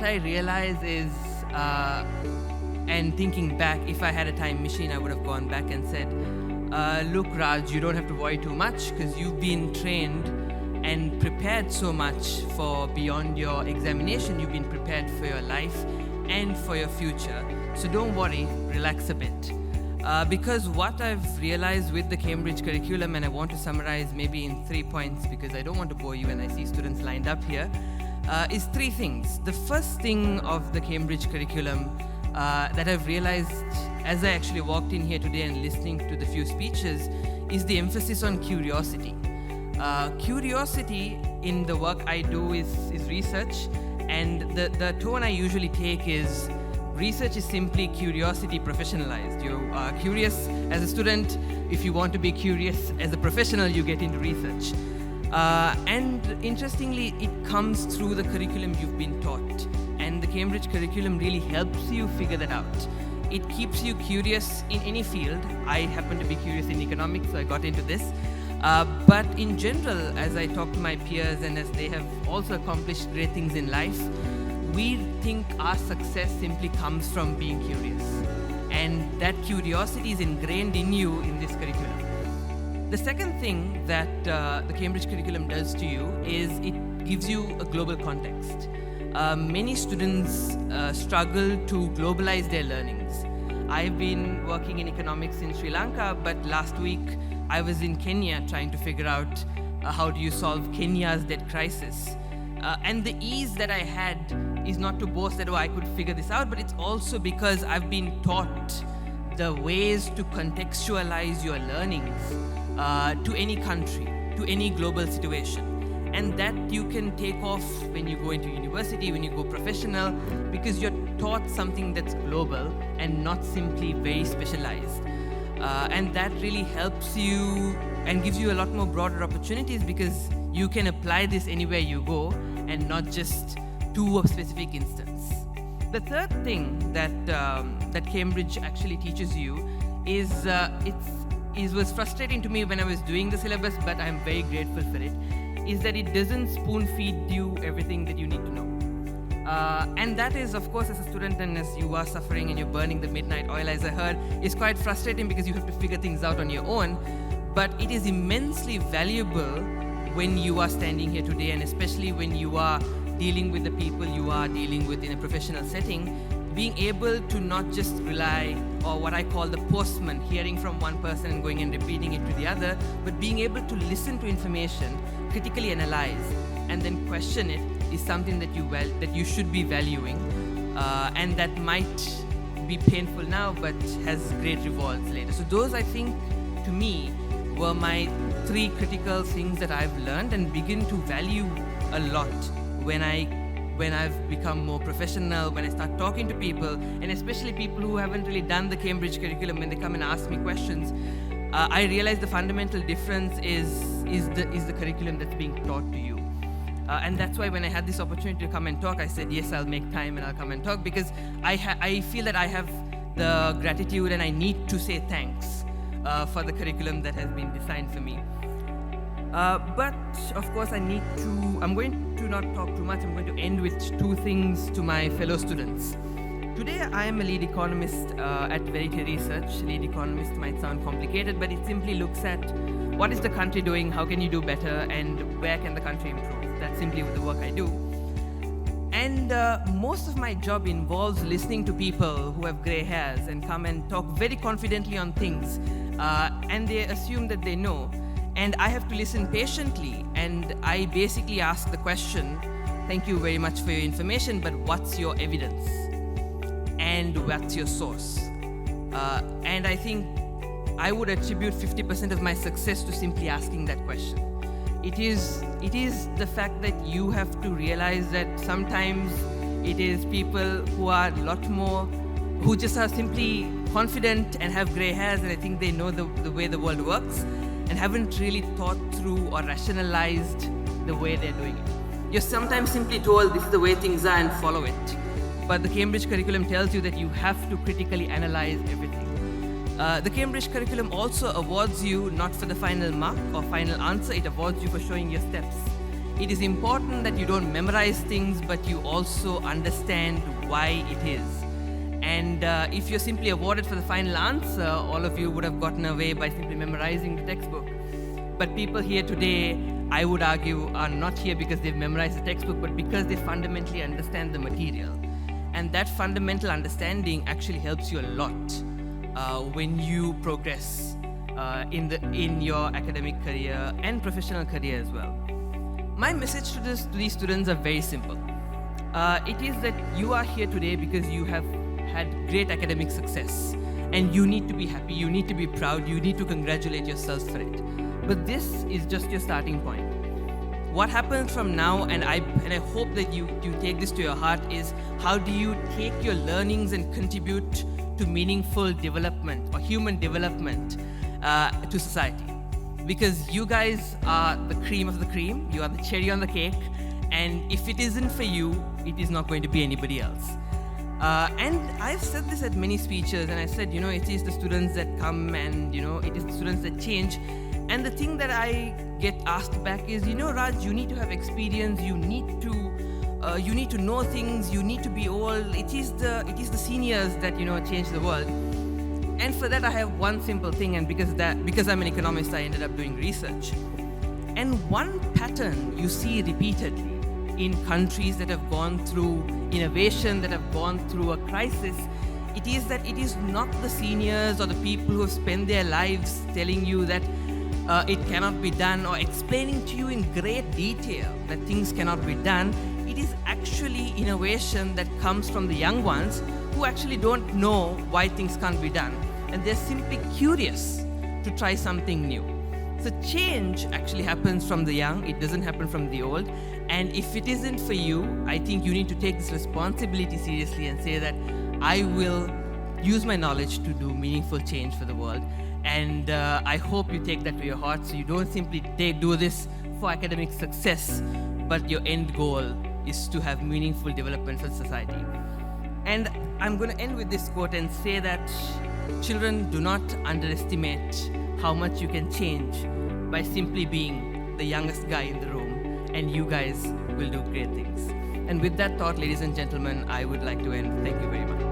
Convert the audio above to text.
I realize is, and thinking back, if I had a time machine, I would have gone back and said, look, Raj, you don't have to worry too much because you've been trained and prepared so much for beyond your examination. You've been prepared for your life and for your future. So don't worry, relax a bit. Because what I've realized with the Cambridge curriculum, and I want to summarize maybe in 3 points because I don't want to bore you and I see students lined up here, is 3 things. The first thing of the Cambridge curriculum that I've realized as I actually walked in here today and listening to the few speeches is the emphasis on curiosity. Curiosity in the work I do is research, and the tone I usually take is research is simply curiosity professionalized. You are curious as a student. If you want to be curious as a professional, you get into research. And interestingly, it comes through the curriculum you've been taught. And the Cambridge curriculum really helps you figure that out. It keeps you curious in any field. I happen to be curious in economics, so I got into this. But in general, as I talk to my peers and as they have also accomplished great things in life, we think our success simply comes from being curious. And that curiosity is ingrained in you in this curriculum. The second thing that the Cambridge curriculum does to you is it gives you a global context. Many students struggle to globalize their learnings. I've been working in economics in Sri Lanka, but last week I was in Kenya trying to figure out how do you solve Kenya's debt crisis. And the ease that I had is not to boast that, I could figure this out, but it's also because I've been taught the ways to contextualize your learnings to any country, to any global situation. And that you can take off when you go into university, when you go professional, because you're taught something that's global and not simply very specialized. And that really helps you and gives you a lot more broader opportunities because you can apply this anywhere you go and not just to a specific instance. The third thing that Cambridge actually teaches you is it was frustrating to me when I was doing the syllabus, but I'm very grateful for it, is that it doesn't spoon feed you everything that you need to know. And that is, of course, as a student and as you are suffering and you're burning the midnight oil, as I heard, is quite frustrating because you have to figure things out on your own. But it is immensely valuable when you are standing here today, and especially when you are dealing with the people you are dealing with in a professional setting, being able to not just rely on what I call the postman, hearing from one person and going and repeating it to the other, but being able to listen to information, critically analyze, and then question it is something that you should be valuing, and that might be painful now, but has great rewards later. So those, I think, to me, were my 3 critical things that I've learned and begin to value a lot when I've become more professional, when I start talking to people, and especially people who haven't really done the Cambridge curriculum, when they come and ask me questions, I realize the fundamental difference is the curriculum that's being taught to you. And that's why when I had this opportunity to come and talk, I said, yes, I'll make time and I'll come and talk, because I feel that I have the gratitude and I need to say thanks for the curriculum that has been designed for me. But of course I'm going to not talk too much. I'm going to end with 2 things to my fellow students. Today I am a lead economist at Verité Research. Lead economist might sound complicated, but it simply looks at what is the country doing, how can you do better, and where can the country improve. That's simply the work I do. And most of my job involves listening to people who have gray hairs and come and talk very confidently on things, and they assume that they know. And I have to listen patiently, and I basically ask the question, thank you very much for your information, but what's your evidence? And what's your source? And I think I would attribute 50% of my success to simply asking that question. It is the fact that you have to realize that sometimes it is people who are a lot more, who just are simply confident and have gray hairs, and I think they know the way the world works, and haven't really thought through or rationalized the way they're doing it. You're sometimes simply told this is the way things are and follow it. But the Cambridge curriculum tells you that you have to critically analyze everything. The Cambridge curriculum also awards you not for the final mark or final answer, it awards you for showing your steps. it is important that you don't memorize things, but you also understand why it is. And if you're simply awarded for the final answer, all of you would have gotten away by simply memorizing the textbook. But people here today, I would argue, are not here because they've memorized the textbook, but because they fundamentally understand the material. And that fundamental understanding actually helps you a lot when you progress in your academic career and professional career as well. My message to these students are very simple. It is that you are here today because you have had great academic success, and you need to be happy, you need to be proud, you need to congratulate yourselves for it. But this is just your starting point. What happens from now, and I hope that you take this to your heart, is how do you take your learnings and contribute to meaningful development or human development to society? Because you guys are the cream of the cream, you are the cherry on the cake, and if it isn't for you, it is not going to be anybody else. And I've said this at many speeches, and I said, it is the students that come, and it is the students that change. And the thing that I get asked back is, Raj, you need to have experience, you need to know things, you need to be old. It is the seniors that change the world. And for that, I have one simple thing, and because I'm an economist, I ended up doing research. And one pattern you see repeatedly in countries that have gone through innovation, that have gone through a crisis, it is that it is not the seniors or the people who have spent their lives telling you that it cannot be done, or explaining to you in great detail that things cannot be done. It is actually innovation that comes from the young ones who actually don't know why things can't be done, and they're simply curious to try something new. So change actually happens from the young, it doesn't happen from the old. And if it isn't for you, I think you need to take this responsibility seriously and say that I will use my knowledge to do meaningful change for the world. And I hope you take that to your heart, so you don't simply do this for academic success, but your end goal is to have meaningful development for society. And I'm going to end with this quote and say that children, do not underestimate how much you can change by simply being the youngest guy in the room, and you guys will do great things. And with that thought, ladies and gentlemen, I would like to end. Thank you very much.